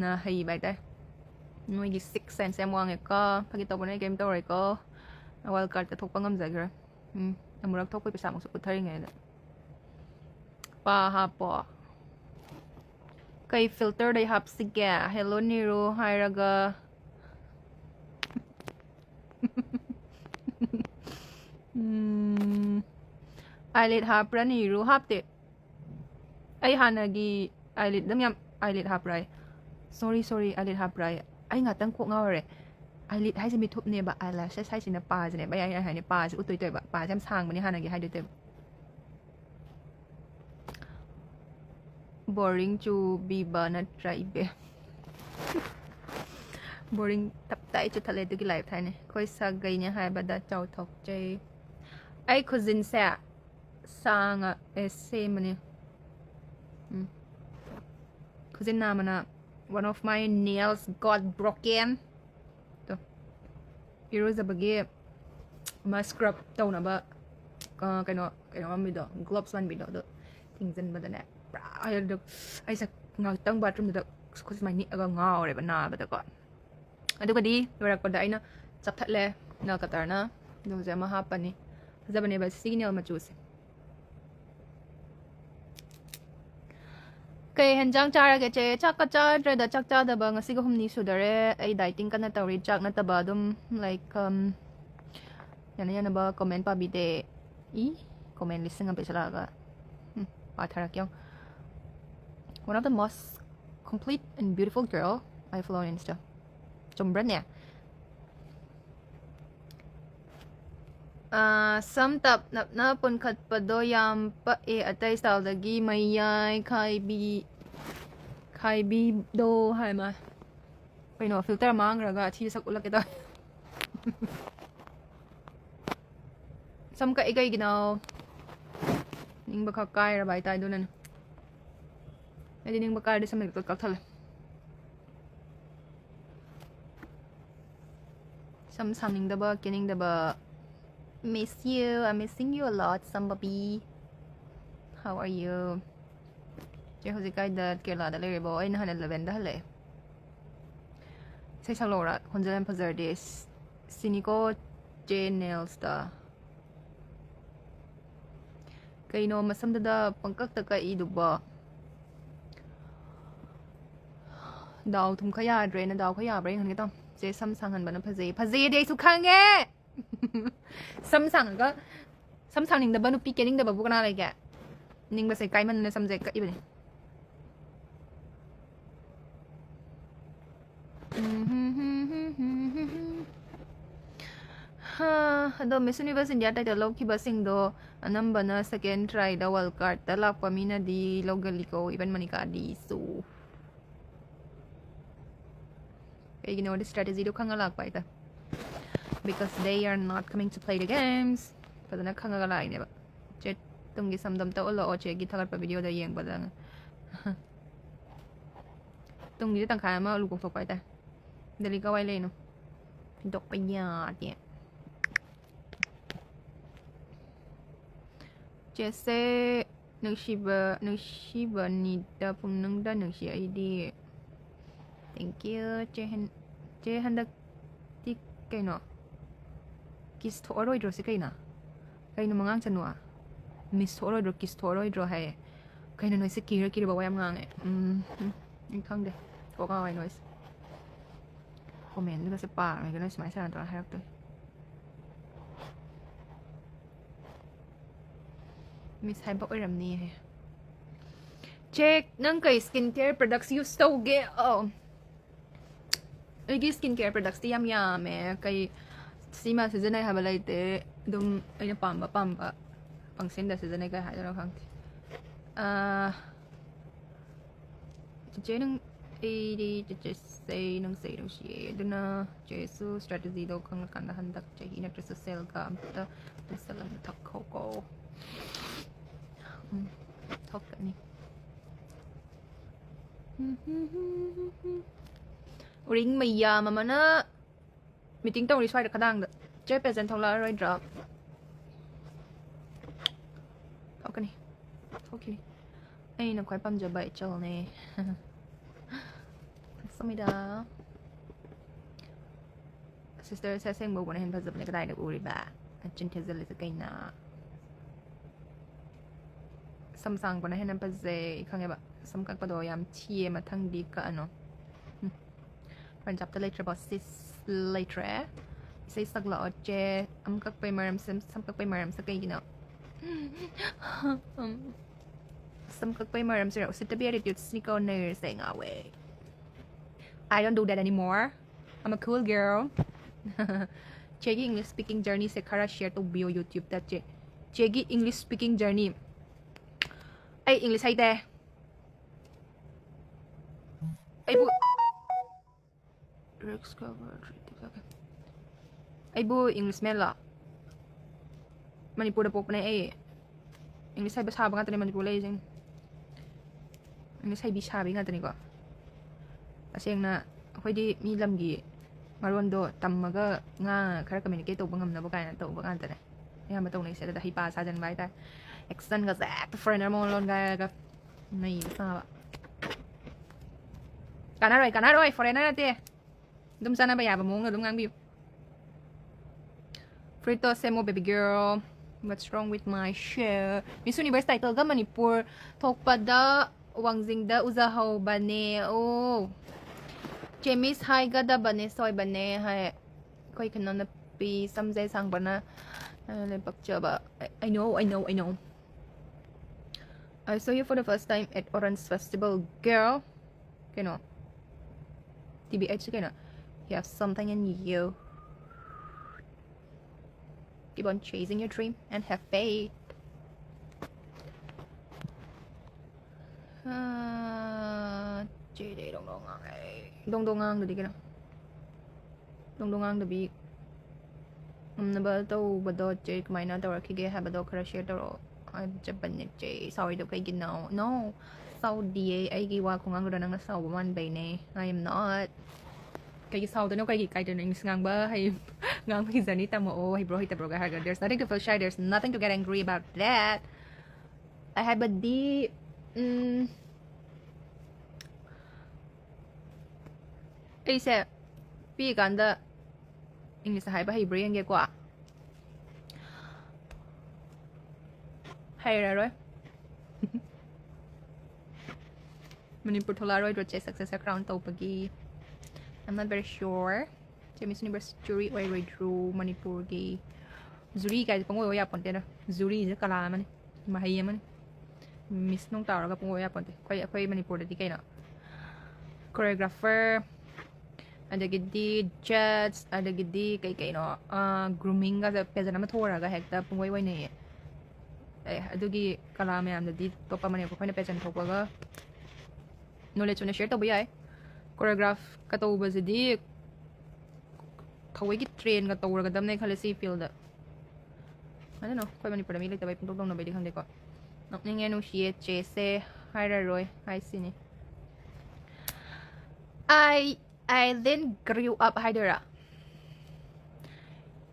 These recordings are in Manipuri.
ꯌꯥꯝꯅ ꯍꯩꯕ ꯍꯥꯏꯇꯥꯔꯦ ꯃꯣꯏꯒꯤ 6 ꯁꯦꯟꯁ ꯌꯥꯝ ꯋꯥꯡꯉꯦꯀꯣ ꯐꯥꯒꯤ ꯇꯧꯕꯅꯦ ꯀꯩꯝ ꯇꯧꯔꯣꯏꯀꯣ ꯋꯥꯏꯜ ꯀꯥꯔꯠꯇ ꯊꯣꯛꯄ ꯉꯝꯖꯈꯤꯔꯣꯏ ꯑꯃꯨꯔꯛ ꯊꯣꯛꯄꯩ ꯄꯩꯁꯥꯃꯨꯛꯁꯨ ꯄꯨꯊꯔꯤꯉꯩꯗ ꯄꯥ ꯍꯥꯞꯄꯣ ꯀꯩ ꯐꯤꯜꯇꯔꯗꯩ ꯍꯥꯞꯁꯤꯒꯦ ꯍꯦꯜꯂꯣ ꯅꯤꯔꯨ ꯍꯥꯏꯔꯒ ꯑꯥꯏꯂꯦꯠ ꯍꯥꯞꯄ꯭ꯔꯥ ꯅꯤꯔꯨ ꯍꯥꯞꯇꯦ ꯑꯩ ꯍꯥꯟꯅꯒꯤ ꯑꯥꯏꯂꯦꯠ ꯑꯗꯨꯝ ꯌꯥꯝ ꯑꯥꯏꯂꯦꯠ ꯍꯥꯞꯄ꯭ꯔꯥ ꯁꯣꯔꯤ ꯑꯥꯏꯂꯦꯠ ꯍꯥꯞꯄ꯭ꯔꯥ ꯑꯩ ꯉꯥꯛꯇꯪ ꯀꯣꯛ ꯉꯥꯎꯔꯦ ꯑꯥꯏꯂꯦꯠ ꯍꯥꯏꯁꯦ ꯃꯤꯊꯨꯞꯅꯦꯕ ꯑꯥꯏꯂꯦꯁꯦꯁ ꯍꯥꯏꯁꯤꯅ ꯄꯥꯁꯤꯅꯦꯕ ꯑꯩ ꯍꯥꯏꯅꯤ ꯄꯥꯁꯦ ꯎꯠꯇꯣꯏꯕ ꯄꯥꯁꯦ ꯌꯥꯝ ꯁꯥꯡꯕꯅꯦ ꯍꯥꯟꯅꯒꯤ ꯍꯥꯏꯗꯣꯏꯕ ꯕꯣꯔꯤꯡ ꯆꯨꯕꯤꯕ ꯅꯠꯇ꯭ꯔꯥ ꯏꯕꯦ ꯕꯣꯔꯤꯡ ꯇꯞꯇꯥꯏ ꯆꯨꯊꯠꯂꯦ ꯑꯗꯨꯒꯤ ꯂꯥꯏꯐ ꯍꯥꯏꯅꯦ ꯑꯩꯈꯣꯏ ꯁꯥꯒꯩꯅꯦ ꯍꯥꯏꯕꯗ ꯆꯥꯎꯊꯣꯛꯆꯩ ꯑꯩ ꯈꯨꯖꯤꯟꯁꯦ ꯁꯥꯡꯉ ꯁꯦꯝꯕꯅꯦ khujin namana one of my nails got broken to iruzabagi ma scrub tawnaba kaino ambido gloves one bido do tingjan badane pra ai sa ngakhtang bathroom da khujin ni aga ngaure ba na bada ko adugadi lorakpada aina chapthatle nail cutter na doje ma hapani jabane ba signal ma choose kay henjang charage che chakka chadre da chak chadaba ngasi ga humni sudare ai dieting kana tawri chak na taba dum like yana ba comment pa bide I comment listing ang pesalaga pathara kyong one of the most complete and beautiful girl I follow on Insta chombran ya some tap na pun khat pa do yam pa e atai style dagi mayai khai bi do hai ma kaino filter mang raga thi sak ulak da some ka igai ginaw ning ba kha kai ra bai tai do nan ai ning ba kai de samai ka thal some samning da ba kening da ba miss you I'm missing you a lot somebody how are you je hojikai da kerala da lere bo ai na han 11 da hale sai salora honjalan pazar des siniko j nails da kaino masam da pangkak ta ka I du ba daw thum khaya dre na daw khaya bre han ge tam je sam sang han ba na phaje de su khange sam sang ga sam sang ning da ba nu pi ke ning da ba bu kana lai ga ning ba sai kai man na sam je ka I bane ado Miss Universe India title log ki basing do anambana second try da wild card da lakpa mina di logali ko even manika di so kay ginawa di strategy do kanga lakpa ita because they are not coming to play the games pada na kanga galai ne ba che tunggi samdam ta ulo o che gi thagat pa video da yeng ba dang tunggi tang kha ma lu ko thok pa ita dali ka wai le no dok pa ya ti Jesse nungsiba ni da pung nung da nungsi ID thank you je handak ti kaino kis thoroi dro se kaina kaino mangang chanwa miss thoroi dro kis thoroi dro hai kaino noi se kira ba wayam ngang in khang de ko ka wai noise comment ni se pa ngai ka noi smai sa to harak to miss hai ba oiram ni hai check nang kai skincare products use to ge ai skincare products ti yam me kai sima season ai ha ba lai te dum ai na pamba pangsen da season ai kai ha da khang je nang ai di je say nang si duna je su strategy do khang kan da handak je hi na to sell ga ta salam thak ko thok ni ring maya mama na meeting tong ri swai da kadang da je present thong la roi drop thok ni ai na khoi pam je bai chol ne 감사합니다. Sister 세생 보고는 한 번도 내가 다이는 우리 봐. 진짜들에서 그이나. 삼상보는 한 번째 강해 봐. 삼각바도 얌 티에 마탕디 까 ano. Phần chập tới later about 6 later. Say sắc lọ che âm các bay mềm xăm các bay mềm sắc cái gì nào. Xăm các bay mềm sẽ sit the attitude sneak on there saying away. I don't do that anymore. I'm a cool girl. Chegi English speaking journey se khara share to bio YouTube ta che. Chegi English speaking journey. Ai English hay te. Eibu Rex cover Eibu englishmen la Manipur da pok na ai English hay basa ba nga tani Manipur lay jing English hay bisa bi nga tani ko Asing na akoy di mi lam gi maron do tammaga nga khara communicate to bangam na ba kay na to ba nga tani ya ma to na isa da hi pa sa jan bai ta extend ga zack foreigner mo lon ga nay sa ba Cả rồi, foreigner tê. Dum sana ba ya ba mo nga dum ngang bi. Frito semo baby girl. What's wrong with my show? Miss Universe title ga Manipur thokpa da wangjing da uzahaw bane. Oh. Chemis hai ga da bane soy bane hai. Koi kanon na pi samjay sang bana. Le bakcha ba. I know. I saw you for the first time at Orange Festival, girl. Kano. TBH kaya na. You have something in you. Keep on chasing your dream and have faith. Chị đi đông ngang được đi cái nào. Đông ngang được bị. Na ba tao ba do chị kumai na tao khi ha ba do khara share tao. Ai chấp nhận chị sorry đâu cái gì nào. No. Sau đi ai ghi qua kung ang rồi nang sau man bay nè. I am not. Cái sau tao nó cái gì cái tao nang ngang ba hay ngang cái gì tao mo hay bro hay bro ga there's nothing to feel shy, there's nothing to get angry about that. I have a deep ấy sẽ bị cái đó English hay ba hay brain cái quá hay rồi Manipur Tolaroid or success crown topagi. I'm not very sure. Miss Universe jury or drew Manipur gi. Zuri guys pangoy ya ponte na. Zuri je kala man. Mahaya man. Miss nung tawag ka pangoy ya ponte. Koy Manipur di kay na. Choreographer. Ada gidi judge, ada gidi kay no. Grooming ga sa peza na mathora ga hekta pangoy way na. Adugi kala me am di topa man ko koy na peza thokwa ga. Knowledge na share to ba yay choreograph ka to ba di thawai ki train ka to ra dam nei khale si field I don't know koi mani para mi le tabai pung dong na bai di khang de ko nok ning enu shie che se hai ra roi hai sini I then grew up haidera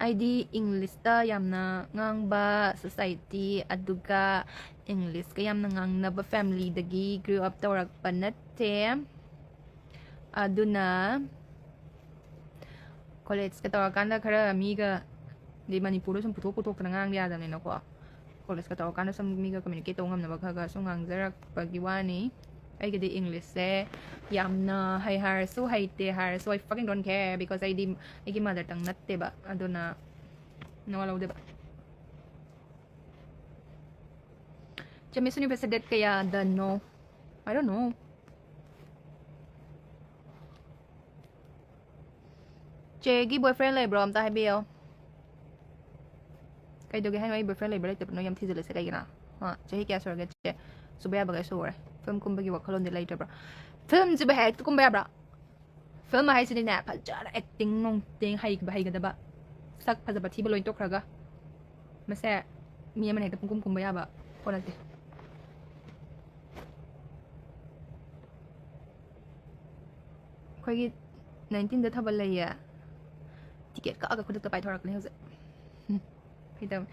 ID English ta yamna ngang ba society aduga English ka yamna ngang na ba family dagi grew up tawrak panate aduna college ka tawakan da khara amiga di Manipur sum putok na ngang ya dam ne ko college ka tawakan sum amiga communicate ngam na ba kha so ngang jarak pagiwani I get the English se yamna Hei-Ha so heite har so I fucking don't care because I give mother tongue natte ba aduna nawala de ba Miss Universe det kaya no I don't know Chegi boyfriend lai bro am ta hai bio kai doge hai mai boyfriend lai bro te no yam thi jale se kai na ha chehi kya sor ge che subya ba ga so re film kumba gi wakhalon de later bro film ji ba hai kumba bro film ma hai sin na pha ja acting nong ting hai ba hai ga da ba sak pha ja ba thi ba loin to khra ga ma se mi man hai ta pung kumba ya ba pona te khoi gi 19 da thabal lai ya ticket ka aga khuduk ta pai thorak ne hose hidam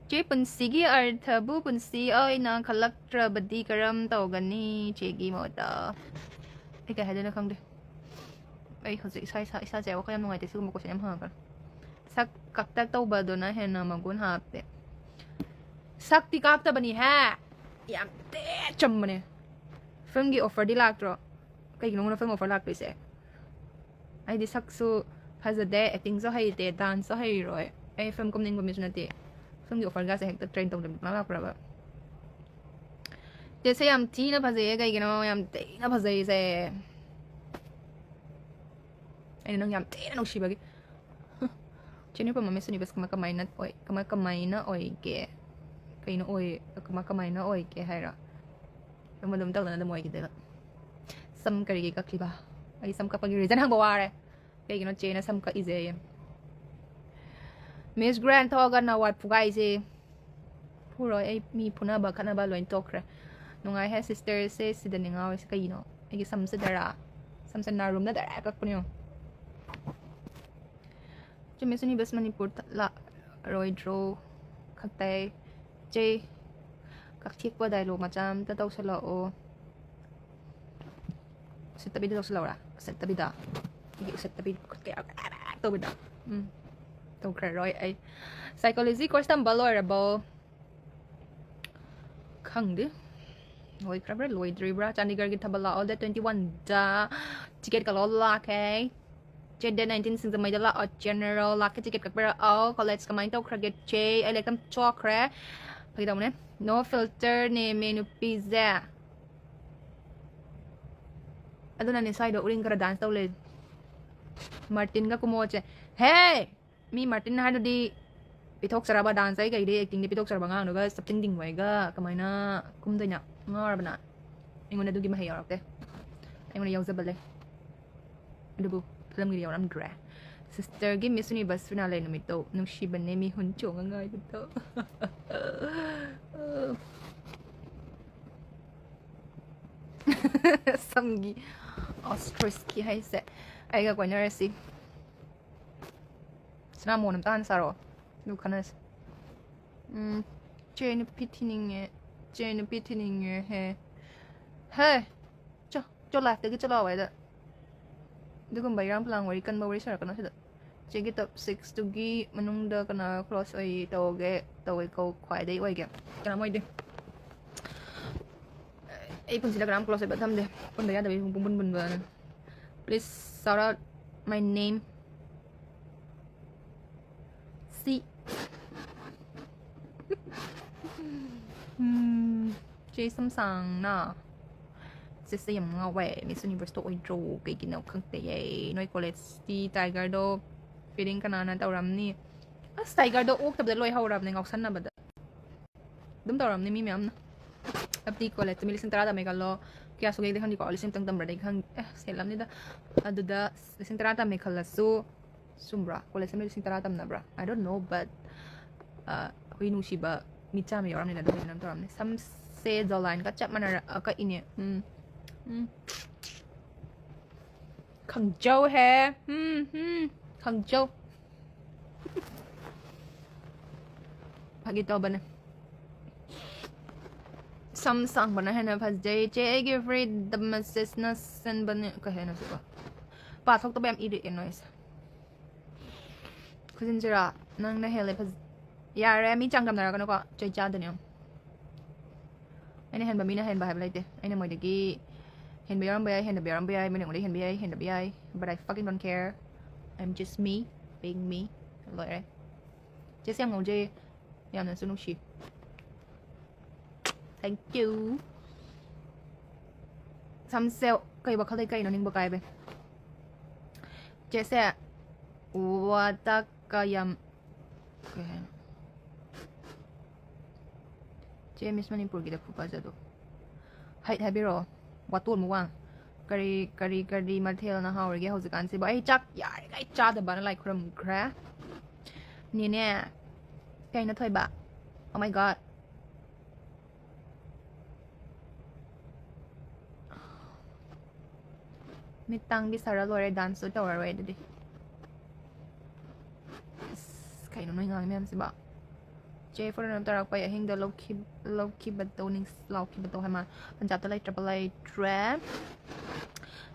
che punsigi arthabu punsi oi na khalaktra badi karam tawgani chegi mota eka hadana khangde ꯑꯩ ꯍꯧꯖꯤꯛ ꯏꯁꯥꯁꯦ ꯋꯥꯈꯜ ꯌꯥꯝ ꯅꯨꯡꯉꯥꯏꯇꯦ ꯁꯤꯒꯨꯝꯕ ꯀꯣꯏꯁꯟ ꯌꯥꯝ ꯍꯪꯉꯛꯀꯅꯨ ꯁꯛ ꯀꯛꯇꯛ ꯇꯧꯕꯗꯨꯅ ꯍꯦꯟꯅ ꯃꯒꯨꯟ ꯍꯥꯞꯄꯦ ꯁꯛꯇꯤ ꯀꯥꯛꯇꯕꯅꯤ ꯍꯦ ꯌꯥꯝ ꯆꯝꯕꯅꯦ ꯐꯤल्मꯒꯤ ꯑꯣꯐꯔꯗꯤ ꯂꯥꯛꯇ꯭ꯔꯣ ꯀꯩꯒꯤꯅꯣ ꯅꯉꯣꯟꯗ ꯐꯤल्म ꯑꯣꯐꯔ ꯂꯥꯛꯇꯣꯏꯁꯦ ꯑꯩꯗꯤ ꯁꯛꯁꯨ ꯐꯖꯗꯦ ꯑꯦꯛꯇꯤꯡꯁꯨ ꯍꯩꯇꯦ ꯗꯥꯟꯁꯁꯨ ꯍꯩꯔꯣꯏ ꯑꯩ ꯐꯤल्म ꯀꯨꯝꯅꯤꯡꯕ ꯃꯤꯁꯨ ꯅꯠꯇꯦ ꯐꯤल्मꯒꯤ ꯑꯣꯐꯔꯒꯥꯁꯦ ꯍꯦꯛꯇ ꯇ꯭ꯔꯦꯟ ꯇꯧꯗꯕ ꯂꯥꯛꯄ꯭ꯔꯕ ꯆꯦꯁꯦ ꯌꯥꯝ ꯊꯤꯅ ꯐꯖꯩꯌꯦ ꯀꯩꯒꯤꯅꯣ ꯌꯥꯝ ꯊꯤꯅ ꯐꯖꯩꯁꯦ ꯑꯩꯅ ꯅꯪ ꯌꯥꯝ ꯊꯤꯅ ꯅꯨꯡꯁꯤꯕꯒꯤ ꯆꯦꯅꯤꯄ ꯃꯃꯤꯁ ꯌꯨꯅꯤꯚꯔꯁ ꯀꯃꯥꯏꯅ ꯑꯣꯏꯒꯦ ꯀꯩꯅꯣ ꯑꯣꯏ ꯀꯃꯥꯏꯅ ꯑꯣꯏꯒꯦ ꯍꯥꯏꯔꯣ ꯑꯗꯨꯝ ꯇꯧꯗꯅ ꯑꯗꯨꯝ ꯑꯣꯏꯈꯤꯗꯦꯕ ꯁꯝ ꯀꯔꯤꯒꯤ ꯀꯛꯈꯤꯕ ꯑꯩ ꯁꯝ ꯀꯛꯄꯒꯤ ꯔꯤꯖꯟ ꯍꯪꯕ ꯋꯥꯔꯦ ꯀꯩꯒꯤꯅꯣ ꯆꯦꯅ ꯁꯝ ꯀꯛꯏꯁꯦ ꯃꯤꯁ ꯒ꯭ꯔꯥꯟ ꯊꯣꯛꯑꯒ ꯅꯋꯥꯠ ꯐꯨꯒꯥꯏꯁꯦ ꯐꯨꯔꯣꯏ ꯑꯩ ꯃꯤ ꯐꯨꯅꯕ ꯈꯠꯅꯕ ꯂꯣꯏ ꯇꯣꯛꯈ꯭ꯔꯦ ꯅꯨꯡꯉꯥꯏꯍꯦ ꯁꯤꯁꯇꯔꯁꯦ ꯁꯤꯗꯅꯤ ꯉꯥꯎꯔꯤꯁꯦ ꯀꯩꯒꯤꯅꯣ ꯑꯩꯒꯤ ꯁꯝꯁꯤꯗꯔꯥ ꯁꯝꯁꯦ ꯅꯥꯔꯨꯝꯅ ꯗꯥꯏꯔꯦꯛ ꯀꯛꯄꯅꯦ ꯆꯨꯝꯃꯦ ꯌꯨꯅꯤꯚꯔꯁ ꯃꯅꯤꯄꯨꯔ ꯂꯥꯛꯔꯣꯏꯗ꯭ꯔꯣ ꯈꯛꯇꯩ ꯆꯦ ꯀꯛꯊꯦꯛꯄ ꯗꯥꯏꯂꯣग ꯃꯆꯥ ꯑꯝꯇ ꯇꯧꯁꯜꯂꯛꯑꯣ ꯎꯁꯤꯠꯇꯕꯤꯗ ꯇꯧꯁꯜꯂꯛꯑꯣꯔꯥ ꯎꯁꯤꯠꯇꯕꯤꯗ ꯑꯩꯒꯤ ꯎꯁꯤꯠꯇꯕꯤ ꯀꯌꯥ ꯇꯧꯕꯤꯗ ꯇꯧꯈ꯭ꯔꯔꯣꯏ ꯑꯩ ꯁꯥꯏꯀꯣꯂꯣꯖꯤ ꯀꯣꯔꯁ ꯇꯝꯕ ꯂꯣꯏꯔꯕꯣ ꯈꯪꯗꯦ ꯂꯣꯏꯈ꯭ꯔꯕ꯭ꯔꯥ ꯂꯣꯏꯗ꯭ꯔꯤꯕ꯭ꯔꯥ ꯆꯥꯟꯗꯤꯒꯔꯒꯤ ꯊꯕꯛ ꯂꯥꯛꯑꯣ ꯗꯦꯠ 21ꯗ ꯇꯤꯀꯦꯠ ꯀꯛꯂꯣ ꯂꯥꯛꯀꯦ ꯆꯦ ꯗꯦꯠ 19 ꯁꯤꯡꯖꯃꯩꯗ ꯂꯥꯛꯑꯣ ꯖꯦꯅꯔꯦꯜ ꯂꯥꯛꯀꯦ ꯇꯤꯀꯦꯠ ꯀꯛꯄꯤꯔꯛꯑꯣ ꯀꯣꯂꯦꯖ ꯀꯃꯥꯏꯅ ꯇꯧꯈ꯭ꯔꯒꯦ ꯆꯦ ꯑꯩ ꯂꯦꯛꯇꯝ ꯆꯣꯛꯈ꯭ꯔꯦ ꯐꯩꯗꯧꯅꯦ ꯅꯣ ꯐꯤꯜꯇꯔ ꯅꯦꯃꯦ ꯅꯨꯄꯤꯁꯦ ꯑꯗꯨꯅꯅꯦ ꯁ꯭ꯋꯥꯏꯗ ꯎꯔꯤꯡ ꯈꯔ ꯗꯥꯟꯁ ꯇꯧ ꯂꯩ ꯃꯥꯔꯇꯤꯟꯒ ꯀꯨꯃꯣꯠꯁꯦ ꯍꯦ ꯃꯤ ꯃꯥꯔꯇꯤꯟ ꯍꯥꯏꯗꯨꯗꯤ ꯄꯤꯊꯣꯛꯆꯔꯕ ꯗꯥꯟꯁ ꯑꯩ ꯀꯩꯗꯤ ꯑꯦꯛꯇꯤꯡꯗꯤ ꯄꯤꯊꯣꯛꯆꯔꯕ ꯑꯉꯥꯡꯗꯨꯒ ꯆꯞꯇꯤꯡ ꯇꯤꯡꯕꯩꯒ ꯀꯃꯥꯏꯅ ꯀꯨꯝꯗꯣꯏꯅꯣ ꯉꯥꯎꯔꯕꯅ ꯑꯩꯉꯣꯟꯗ ꯑꯗꯨꯒꯤ ꯃꯍꯩ ꯌꯥꯎꯔꯛꯇꯦ ꯑꯩꯉꯣꯟꯗ ꯌꯥꯎꯖꯕ ꯂꯩ ꯑꯗꯨꯕꯨ ꯐꯤꯂꯝꯒꯤꯗꯤ ꯌꯥꯎꯔꯝꯗ꯭ꯔꯦ ꯁꯤꯁꯇꯔꯒꯤ ꯃꯤꯁ ꯌꯨꯅꯤꯚꯔꯁ ꯐꯤꯅꯥꯂꯦ ꯅꯨꯃꯤꯠꯇꯣ ꯅꯨꯡꯁꯤꯕꯅꯦ ꯃꯤꯍꯨꯟ ꯆꯣꯡꯉ ꯉꯥꯏꯕꯗꯣ ꯁꯝꯒꯤ ꯑꯣꯁꯇ꯭ꯔꯤꯁꯀꯤ ꯍꯩꯁꯦ ꯑꯩꯒ ꯀꯣꯏꯅꯔꯁꯤ ꯁꯅꯥꯃꯣꯟ ꯑꯝꯇ ꯍꯥꯟꯅ ꯆꯥꯔꯛꯑꯣ ꯑꯗꯨ ꯈꯟꯅꯔꯁꯤ ꯆꯦ ꯅꯨꯄꯤ ꯊꯤꯅꯤꯡꯉꯦ ꯍꯦ ꯆꯣ ꯂꯥꯏꯐꯇꯒꯤ ꯆꯠꯂꯛꯑꯣ ꯑꯗꯨꯒꯨꯝꯕ ꯏꯔꯥꯡ ꯄꯂꯥꯡ ꯋꯥꯔꯤ ꯀꯟꯕ ꯋꯥꯔꯤ ꯁꯥꯔꯛꯀꯅꯣ ꯁꯤꯗ ꯆꯦꯒꯤ ꯇꯣꯞ 6ꯇꯨꯒꯤ ꯃꯅꯨꯡꯗ ꯀꯅꯥ ꯀ꯭ꯂꯣꯁ ꯇꯧꯋꯦ ꯈ꯭ꯋꯥꯏꯗꯒꯤ ꯑꯣꯏꯒꯦ ꯀꯅꯥꯝ ꯑꯣꯏꯗꯦ ꯑꯩ ꯄꯨꯟꯁꯤꯗ ꯀꯅꯥꯝ ꯀ꯭ꯂꯣꯁ ꯑꯣꯏꯕ ꯊꯝꯗꯦ ꯄꯨꯟꯕ ꯌꯥꯗꯕꯩ ꯄꯨꯡ ꯄꯨꯟꯕꯅ please shout out my name ꯁꯤ ꯆꯦ ꯁꯝ ꯁꯥꯡꯅ ꯆꯦꯁꯦ ꯌꯥꯝ ꯉꯥꯎꯋꯦ ꯃꯤꯁ ꯌꯨꯅꯤꯚꯔꯁꯇꯣ ꯑꯣꯏꯗ꯭ꯔꯣ ꯀꯩꯒꯤꯅꯣ ꯈꯪꯗꯦꯌꯦ ꯅꯣꯏ ꯀꯣꯂꯦꯖꯇꯤ ꯇꯥꯏꯒꯔꯗꯣ ꯐꯤꯗꯤꯡ ꯀꯅꯥꯅ ꯇꯧꯔꯝꯅꯤ ꯑꯁ ꯇꯥꯏꯒꯔꯗꯣ ꯑꯣꯛꯇꯕꯗ ꯂꯣꯏ ꯍꯧꯔꯕꯅꯦ ꯉꯥꯎꯁꯟꯅꯕꯗ ꯑꯗꯨꯝ ꯇꯧꯔꯝꯅꯤ ꯃꯤ ꯃꯌꯥꯝꯅ ꯑꯞꯇꯤ ꯀꯣꯂꯦꯖꯇ ꯃꯤ 10,000 ꯇꯝꯃꯦ ꯈꯜꯂꯣ ꯀꯌꯥ ꯁꯨꯒꯦꯗꯤ ꯈꯪꯗꯦꯀꯣ 10,000 ꯇꯝꯕ꯭ꯔꯗꯤ ꯈꯪꯗꯦ ꯁꯦꯠꯂꯝꯅꯤꯗ ꯑꯗꯨꯗ 10,000 ꯇꯝꯃꯦ ꯈꯜꯂꯁꯨ ꯆꯨꯝꯕ꯭ꯔꯥ ꯀꯣꯂꯦꯖꯇ ꯃꯤ 10,000 ꯇꯝꯅꯕ꯭ꯔꯥ I don't know but ꯍꯨꯏ ꯅꯨꯡꯁꯤꯕ ꯃꯤ 100 ꯌꯥꯎꯔꯝꯅꯤꯅ ꯑꯗꯨꯃꯥꯏꯅ ꯑꯗꯨꯝ ꯇꯧꯔꯝꯅꯤ ꯁꯝꯁꯦ ꯖꯣꯂꯥꯏꯟꯒ ꯆꯞ ꯃꯥꯟꯅꯔ ꯀꯛꯏꯅꯦ ꯈꯪꯖꯧ ꯍꯦ ꯈꯪꯖꯧ ꯐꯥꯒꯤ ꯇꯧꯕꯅꯦ ꯁꯝ ꯁꯥꯡꯕꯅ ꯍꯦꯟꯅ ꯐꯖꯩ ꯆꯦ ꯑꯩꯒꯤ ꯐ꯭ꯔꯤꯗꯃꯁꯤꯁꯅ ꯁꯟꯕꯅꯦ ꯀꯩ ꯍꯥꯏꯅꯣ ꯁꯤꯕꯣ ꯄꯥꯊꯣꯛꯇꯕ ꯌꯥꯝ ꯏꯔꯛꯑꯦ ꯅꯣꯏꯁꯦ ꯈꯨꯖꯤꯟꯁꯤꯔꯥ ꯅꯪꯅ ꯍꯦꯜꯂꯦ ꯌꯥꯔꯦ ꯃꯤ ꯆꯥꯡꯗꯝꯅꯔꯛꯀꯅꯨꯀꯣ ꯆꯩ ꯆꯥꯗꯅꯦ ꯑꯩꯅ ꯍꯦꯟꯕ ꯃꯤꯅ ꯍꯦꯟꯕ ꯍꯥꯏꯕ ꯂꯩꯇꯦ ꯑꯩꯅ ꯃꯣꯏꯗꯒꯤ ꯍꯦꯟꯕ ꯌꯥꯎꯔꯝꯕ ꯌꯥꯏ ꯍꯦꯟꯗꯕ ꯌꯥꯎꯔꯝꯕ ꯌꯥꯏ ꯃꯣꯏꯅ ꯑꯩꯉꯣꯟꯗꯒꯤ ꯍꯦꯟꯕ ꯌꯥꯏ but I fucking don't care I'm just me being me ꯂꯣꯏꯔꯦ ꯆꯦꯁꯦ ꯌꯥꯝ ꯉꯧꯖꯩ ꯌꯥꯝꯅꯁꯨ ꯅꯨꯡꯁꯤ thank you ꯁꯝꯁꯦ ꯀꯩ ꯋꯥꯈꯜꯗꯩ ꯀꯩꯅꯣ ꯅꯤꯡꯕ ꯀꯥꯏꯕꯦ ꯆꯦꯁꯦ ꯋꯥꯇꯛꯀ ꯌꯥꯝ ꯀꯩ ꯍꯥꯏꯅꯣ ꯆꯦ ꯃꯤꯁ ꯃꯅꯤꯄꯨꯔꯒꯤꯗ ꯐꯖꯗꯣ ꯍꯩꯠ ꯍꯥꯏꯕꯤꯔꯛꯑꯣ ꯋꯥꯇꯣꯟ ꯋꯥꯡ ꯀꯔꯤ ꯃꯊꯦꯜꯅ ꯍꯥꯎꯔꯤꯒꯦ ꯍꯧꯖꯤꯛꯀꯥꯟꯁꯤꯕꯨ ꯑꯩ ꯆꯥꯛ ꯌꯥꯔꯤꯉꯩ ꯆꯥꯗꯕꯅ ꯂꯥꯏ ꯈꯨꯔꯝꯈ꯭ꯔꯦ ꯅꯦꯅꯦ ꯀꯩꯅꯣ ꯊꯣꯏꯕ oh my god ꯃꯤꯠ ꯇꯥꯡꯕꯤ ꯁꯥꯔ ꯂꯣꯏꯔꯦ ꯗꯥꯟꯁꯁꯨ ꯇꯧꯔꯔꯣꯏ ꯑꯗꯨꯗꯤ ꯀꯩꯅꯣ ꯅꯣꯏ ꯉꯥꯡꯉꯤ ꯃꯌꯥꯝꯁꯤꯕ ꯆꯦ ꯐꯣꯔꯦꯟ ꯇꯧꯔꯛꯄ ꯑꯍꯤꯡꯗ ꯂꯧꯈꯤꯕꯗꯣ ꯍꯥꯏꯃ ꯄꯟꯖꯥꯕꯇ ꯂꯩꯇ꯭ꯔꯦ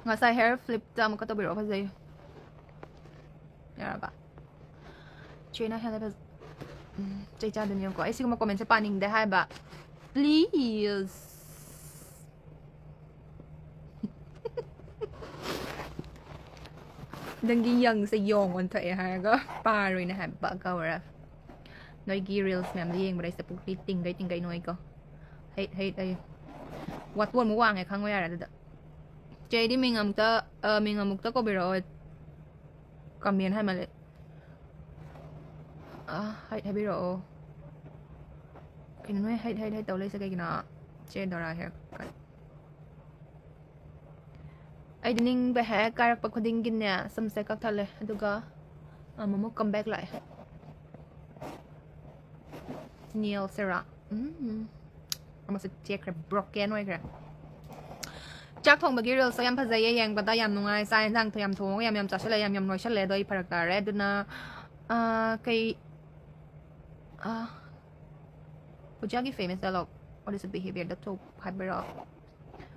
ngasa hair flip ta mo ka to biro pa zai yara ba chena hela ba chai cha den ko ai sig mo comment sa paning de hai ba please dangi yang sa yong on thai ha ga pa roi na ha ba ka wara noi gi reels mem li yeng ba dai sa puk ting gai noi ko hei ai wat won mo wang ai khang wa yara da chơi đi mình ngầm ta có bị rồi comment hay mà lại hay bị rồi cái nói hay tàu lấy sẽ cái nào chơi đó là hết ai đinh về hè cái bậc có đinh kinh nè xăm xe các thằng này tôi có mà muốn come back lại Neil Sarah mà sẽ check cái broken way kìa chắc thong bagi real sayam phazai yang bata yam nungai sai jang thoyam thong yam cha sele yam noi sele doi pharak ta re duna kai pujagi famous dialogue what is the behavior that to hyper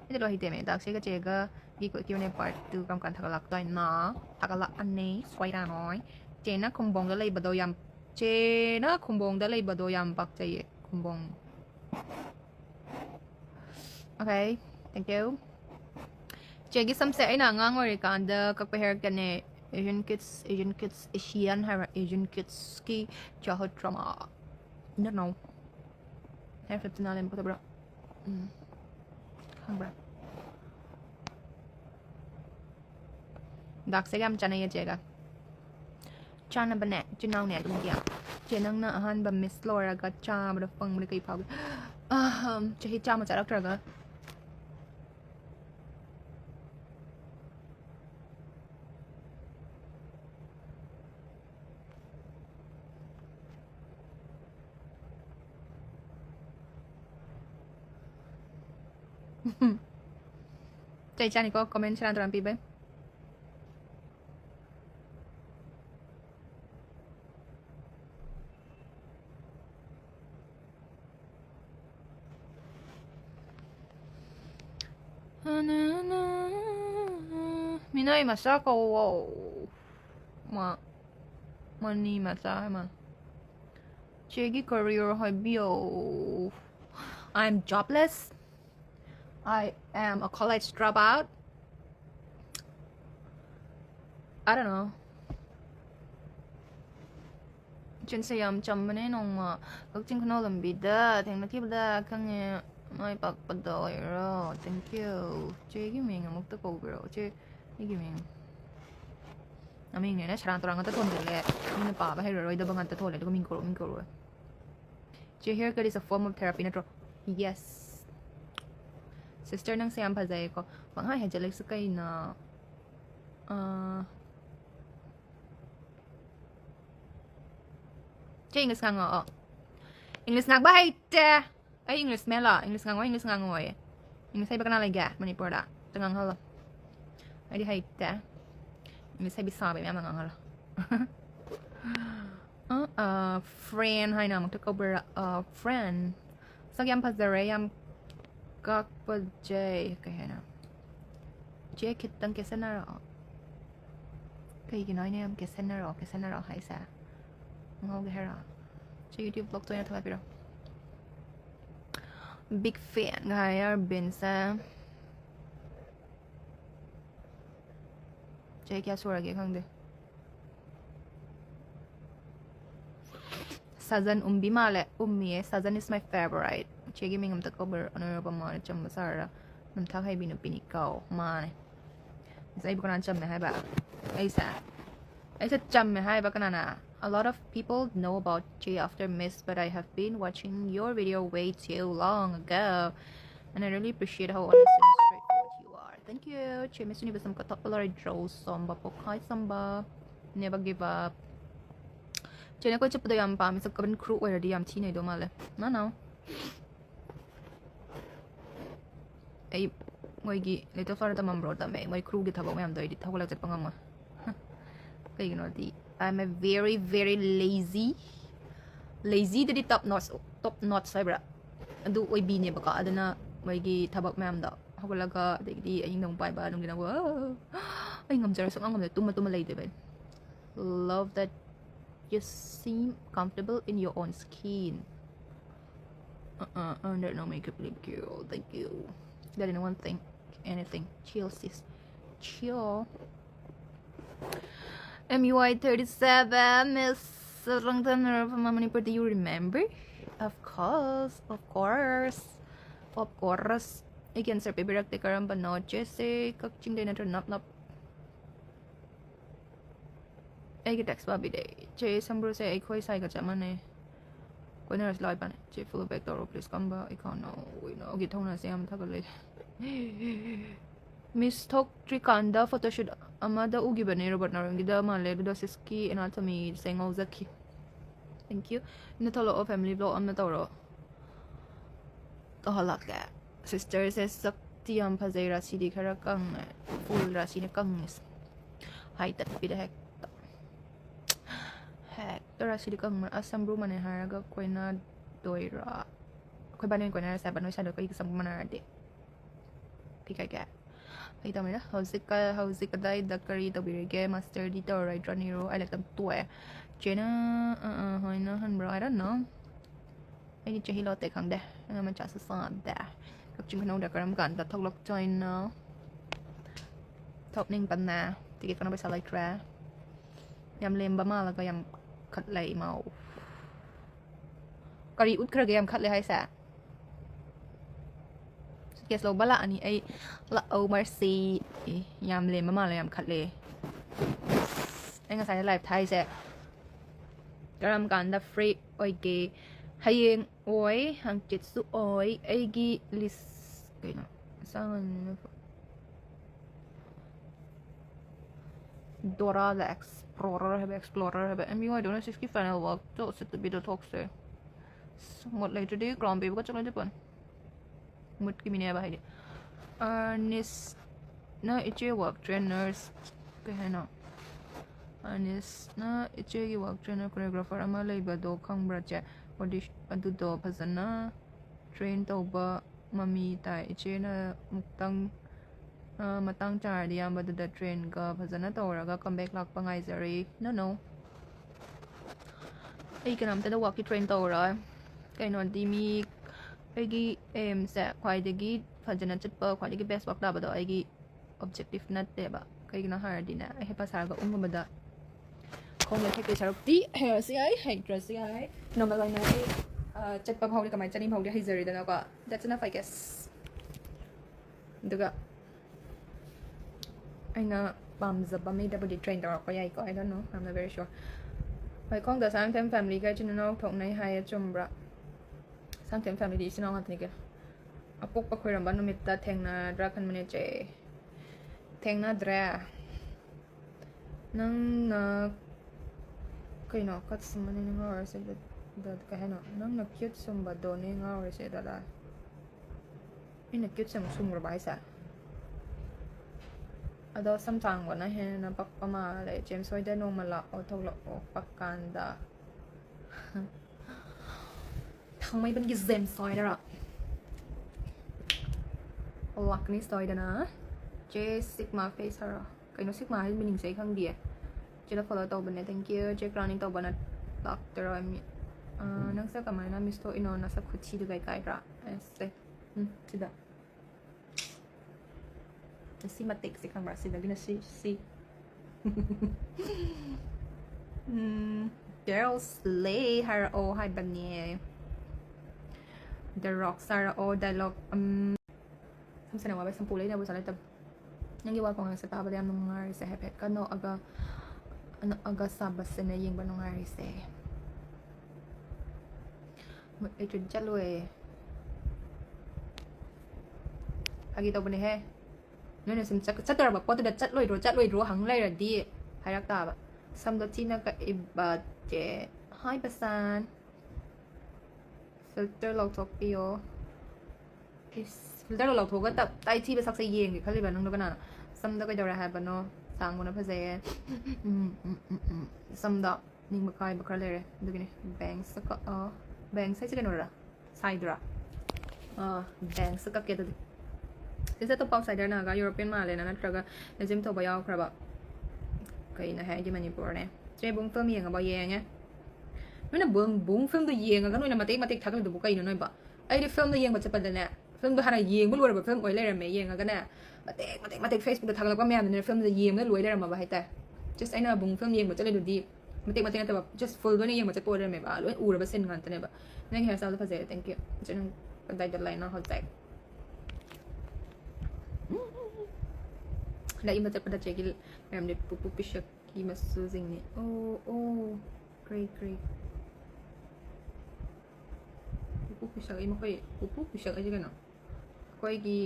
ni lo hite me dak se ga che ga gi ko ki ne part tu kam kan thakalak doi na thakalak an nei swai ra noi che na khumbong da lei bado yam che na khumbong da lei bado yam pak chai khumbong okay thank you chơi cái xăm sẽ là ngang rồi cả the các bé cái này Asian kids Asian hay là Asian kids ki cho hơi drama nhất nào hay flip tin lên có thể bro không bro đặc sẽ gam chana ya chơi cả chana bên này trên nào nè đúng chưa trên năng nợ han bầm miss Laura cái cha mà được phăng mà cái phao chơi cha mà chạy doctor cả Chay cha ni ko comment siya na pi ba? Minay masa ko mani masa ma. Chegi career hobby. I'm jobless. I am a college dropout. I don't know. Chuyện sẽ làm chậm bên này nông mà các chính nó làm bị đa thành nó tiếp đa khang nghe mai bạc bắt đầu rồi thank you chơi cái mình một tấc cầu rồi chơi cái mình mình này nó sáng toàn người ta thôn được mình bảo hay rồi đâu bằng người ta thôn lại đâu mình cố rồi chơi haircut is a form of therapy nè yes sister nang sayam phazai ko banghai he jalek sakai na chơi English ngang English ngang ba heite ai English mela English ngang ngoi English hay bakana lagi Manipur da tengang halo ai di heite English hay bisa ba memang ngang halo friend hai nam to cover friend sagyam phazare yam kakpa jay cái nào jay kit tăng cái sen nào cái nói nè cái sen nào hay sao ngon cái nào chơi YouTube vlog tôi nha thôi bây giờ big fan guy bin sa jay क्या सोरा के खंग दे Sajan umbi male ummi Sajan is my favorite chegi mingam ta cover honorable ma cham sara nam thak hai bin pini kau ma ne sai bukan cham me hai ba ai sa cham me hai ba kana na a lot of people know about Jay after Miss but I have been watching your video way too long ago and I really appreciate how honest and straightforward you are thank you Jay Miss Universe ka top lor draw samba pokai samba never give up Jay ko chap da yam pa mi sa kabin crew or di yam chi nei do male no ay moi gi little far ta mam bro ta me moi crew gi thabo me am doi di thawla chat pangam ma kai gi no di I'm a very lazy di top notch sai bra adu oi bi ne baka adana moi gi thabak me am da hawalaga degdi aying nong pai ba nong ginawa ay ngamjara sa ngam tuma lay diba love that you seem comfortable in your own skin under no makeup lip girl thank you that is one thing anything chill sis chill MUI 37 Miss Rangtaner from Manipur, do you remember? Of course. Again, sir, baby rakte karam ba no jesse kakching day na nap. Ay text ba bide. Che sambro se ay khoi sai ka chama ne. Koi na slide ba ne. Che full back door please come ba ikaw no. We no gi thong na se am thakale. Miss Tok Trikanda photoshoot amada ugi bane Robert Narangida male do siski anatomy sengo zaki. Thank you. Natalo of family vlog am natoro. Tohalak ka. Sister says sakti am pazera sidi karakang full rasi ne kangis. Heite pide hek. Hek rasi di kang asam ru mane haraga koina doira. Koi banen koina sa banoi sa do ko ikasam manarade. Pikaga. Ay tama na hauzik ka dai dakari tabirige master dito right niru I like them tuwe Jenna hoy na han bro I don't know ay ni chahilo te khang de na man cha sa sa da kap ching kanong da karam kan da thok lok join no thok ning pan na tikit ko na ba sa like ra yam lem ba ma la ko yam khat lai mau kari ut khra ge yam khat le hai sa yes lo bala ani ay la o mercy yam le mama le yam khat le ay nga sai live thai se karam kan da free oi ge hayeng oi hang chit su oi ai gi list cái nào sang Dora the Explorer have MUI don't know 60 final work to sit to be the talk se một later đi còn bị có trong lên tiếp một cái mình bài Ernest na ichi work trainers cái hay nào Ernest na ichi work trainer choreographer ama leiba do khang bracha audition adu do phazana train tauba mami tai ichi na muktang matang char dia badu da train ga phazana tawraga comeback lak pangai zari no ai kanam ta da work train tawra kai non di mi aigi aim sa khwaidagi phajana chatpa khwaidagi best work da bado aigi objective nat te ba kai na har dina ai hepa sar ga ungma da khong le thek saruk ti hair si ai hydra si ai normal line ai chatpa phau ka mai chani phau de hizari da na ka that's enough I guess duga aina pamzaba me double train da ko yai ko I don't know I'm not very sure bai khong da sang them family ga chin no thok nai hai chumbra sang tem family sin ang atni ke apok pa khoiram ban numit ta thengna dra khan mane che thengna dra nang na kai no kat sumane nga or se da ka hano nang na cute sum ba do ne nga or se da in cute sum ro bai sa ado samtang wa na he na pak pa ma le james hoy da no mala o thok lo pakkan daทำไมเป็นกิเซมซอยได้หรอลักนี่ซอยได้นะเจสิกมาเฟสหรอใครนึกสิกมาให้เป็นหนึ่งใจข้างเดียวเจแล้ว follow ตัวบันเนี่ย thank you เจกราวนิ่งตัวบันเนี่ยลักแต่เรามีนักศึกษาใหม่นะมิสโตอินอนนักศึกษาคุชีดูไกลๆละเสร็จสิดะสิมาติกสิข้างบ้านสิดะกินสิgirls lay her oh hiบันเนี่ย The Rock Sarah o dialogue samsana wa ba sampulay na busala tab yang giwa ko nga sa taba diam nung ngari sa hepet kano aga sabas na yeng ba nung ngari sa ito jalo agi to bane he no ne sim chatar ba poto da chatloi ro hang lai ra di hayak ta ba sam do china ka iba je hai basan filter เราทกปีโอ filter เราทกก็ตับไตที่ไปสักเสียงเขาเลยแบบนั้นก็น่ะซ้ำดอกก็จะระหายบ้านเนาะสางคนนั้นเพอเซ่ซ้ำดอกนิ่งบักใครบักใครเลยดูกันนี่แบงค์สักแบงค์ใส่จะกันหรอไซด์ระแบงค์สักเกต ꯁꯤꯁꯦ ꯑꯇꯣꯞꯄ ꯑꯥꯎꯠꯁꯥꯏꯗꯔꯅꯒ ꯌꯨꯔꯣꯄꯤꯌꯟ ꯃꯥꯜꯂꯦꯅ ꯅꯠꯇ꯭ꯔꯒ ꯑꯦꯖꯤꯝ ꯇꯧꯕ ꯌꯥꯎꯈ꯭ꯔꯕ ꯀꯩꯅ ꯍꯥꯏꯗꯤ ꯃꯅꯤꯄꯨꯔꯅꯦ ꯆꯦ ꯕꯨꯡ ꯐꯤꯂꯝ ꯌꯦꯡꯉꯕ ꯌꯦꯡꯉꯦ ꯅꯣꯏꯅ ꯕꯨꯡ ꯐꯤꯂꯝꯗꯣ ꯌꯦꯡꯉꯒ ꯅꯣꯏꯅ ꯃꯇꯦꯛ ꯃꯇꯦꯛ ꯊꯥꯒꯠꯂꯤꯗꯨꯕꯨ ꯀꯩꯅꯣ ꯅꯣꯏꯕ ꯑꯩꯗꯤ ꯐꯤꯂꯝꯗꯣ ꯌꯦꯡꯕ ꯆꯠꯄꯗꯅꯦ ꯐꯤꯂꯝꯗꯣ ꯍꯥꯟꯅ ꯌꯦꯡꯕ ꯂꯣꯏꯔꯕ ꯐꯤꯂꯝ ꯑꯣꯏ ꯂꯩꯔꯝꯃꯦ ꯌꯦꯡꯉꯒꯅꯦ ꯃꯇꯦꯛ ꯐꯦꯁꯕꯨꯛꯇ ꯊꯥꯒꯠꯂꯛꯄ ꯃꯌꯥꯝꯗꯨꯅ ꯐꯤꯂꯝꯗꯣ ꯌꯦꯡꯕ ꯂꯣꯏ ꯂꯩꯔꯝꯃꯕ ꯍꯥꯏꯇꯥꯔꯦ ꯖꯁ ꯑꯩꯅ ꯕꯨꯡ ꯐꯤꯂꯝ ꯌꯦꯡꯕ ꯆꯠꯂꯤꯗꯨꯗꯤ ꯃꯇꯦꯛ ꯅꯠꯇꯕ ꯖꯁ ꯐꯨꯜ ꯂꯣꯏꯅ ꯌꯦꯡꯕ ꯆꯠꯄ ꯑꯣꯏꯔꯝꯃꯦꯕ ꯂꯣꯏ ꯎꯔꯕ ꯁꯤꯟ ꯉꯥꯛꯇꯅꯦꯕ ꯅꯪꯒꯤ ꯍꯦꯌꯔ ꯁ꯭ꯇꯥꯏꯜꯗꯣ ꯐꯖꯩ ꯊꯦꯡꯛ ꯌꯨ ꯏꯆꯦ ꯅꯪ ꯀꯗꯥꯏꯗ ꯂꯩꯅꯣ ꯍꯧꯖꯤꯛ ꯂꯩꯕ ꯆꯠꯄꯗ ꯆꯦꯒꯤ ꯃꯌꯥꯝꯗꯤ ꯄꯨꯄꯨ ꯄꯤꯁꯛꯀꯤ ꯃꯁꯨꯁꯤꯡꯅꯤ ꯑꯣ ꯀ꯭ꯔꯤ ꯄꯨꯄꯨ ꯄꯤꯁꯛ ꯑꯩ ꯃꯈꯣꯏ ꯄꯨꯄꯨ ꯄꯤꯁꯛ ꯑꯩꯁꯦ ꯀꯩꯅꯣ ꯑꯩꯈꯣꯏꯒꯤ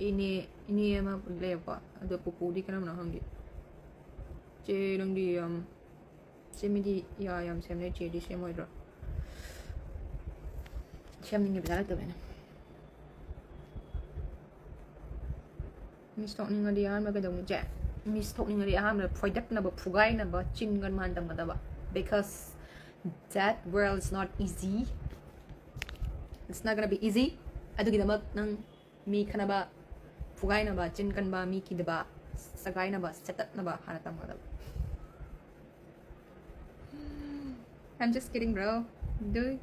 ꯏꯅꯦ ꯑꯃ ꯂꯩꯌꯦꯕꯀꯣ ꯑꯗꯣ ꯄꯨꯄꯨꯗꯤ ꯀꯔꯝꯕꯅꯣ ꯈꯪꯗꯦ ꯆꯦ ꯅꯪꯗꯤ ꯆꯦ ꯃꯤꯗꯤ ꯌꯥꯝ ꯁꯦꯝꯅꯩ ꯆꯦꯗꯤ ꯁꯦꯝꯃꯣꯏꯗ꯭ꯔꯣ ꯁꯦꯝꯅꯤꯡꯉꯦ ꯄꯩꯁꯥ ꯂꯩꯇꯕꯩꯅꯦ ꯃꯤꯁ ꯊꯣꯛꯅꯤꯡꯉꯗꯤ ꯑꯍꯥꯟꯕ ꯀꯩꯗꯧꯅꯤ ꯆꯦ ꯃꯤꯁ ꯊꯣꯛꯅꯤꯡꯉꯗꯤ ꯑꯍꯥꯟꯕꯗ ꯐꯣꯏꯗꯠꯅꯕ ꯐꯨꯒꯥꯏꯅꯕ ꯆꯤꯟꯒꯟ ꯃꯥꯟ ꯇꯝꯒꯗꯕ because that world is not easy it's not gonna be easy ꯑꯗꯨꯒꯤꯗꯃꯛ ꯅꯪ ꯃꯤ ꯈꯟꯅꯕ ꯐꯨꯒꯥꯏꯅꯕ ꯆꯤꯟ ꯀꯟꯕ ꯃꯤ ꯀꯤꯗꯕ ꯁꯒꯥꯏꯅꯕ ꯁꯦꯠꯇꯠꯅꯕ ꯍꯥꯟꯅ ꯇꯝꯒꯗꯕ I'm just kidding bro dude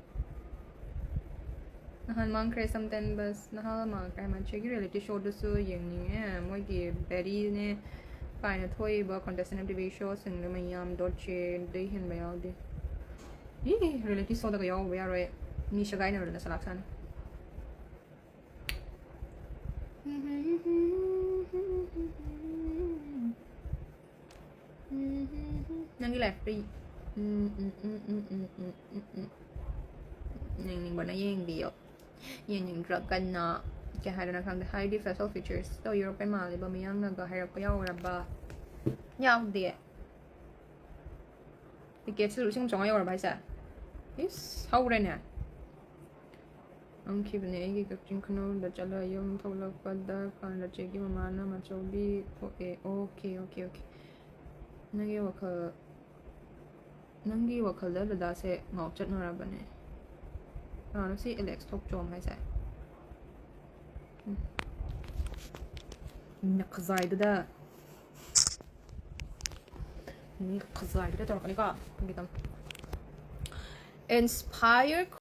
नहान मांगख्रे समतन बस नहाल मांगख्रे मानसिकी रियलिटी शोदसु येंगनिंगे मोइगी बेरीने पाइना थोइबा contestant of TV show सिंगने मयाम दोचे दे हिन बयाउदे ये रियलिटी शो दगा याव यारे नि शगाइना रना सलाक्सान नंगी लाइफ पे ning bana yeng biyo yen drug kan na kaya hada na kang highly facial features to European mali ba miyang nagahirap ko yaw ba yaw de 이게 solution 정하여 봐 isa is how rena ang 기분에 이게 격진 큰올 다 잘라 용 털락받다 간다 제기 마나 마초비 오케이 nangi wakal da da se ngau chat nora bane nó sẽ Alex thúc trộm hay sao nặc dài đó nặc dài đó tao cái này inspire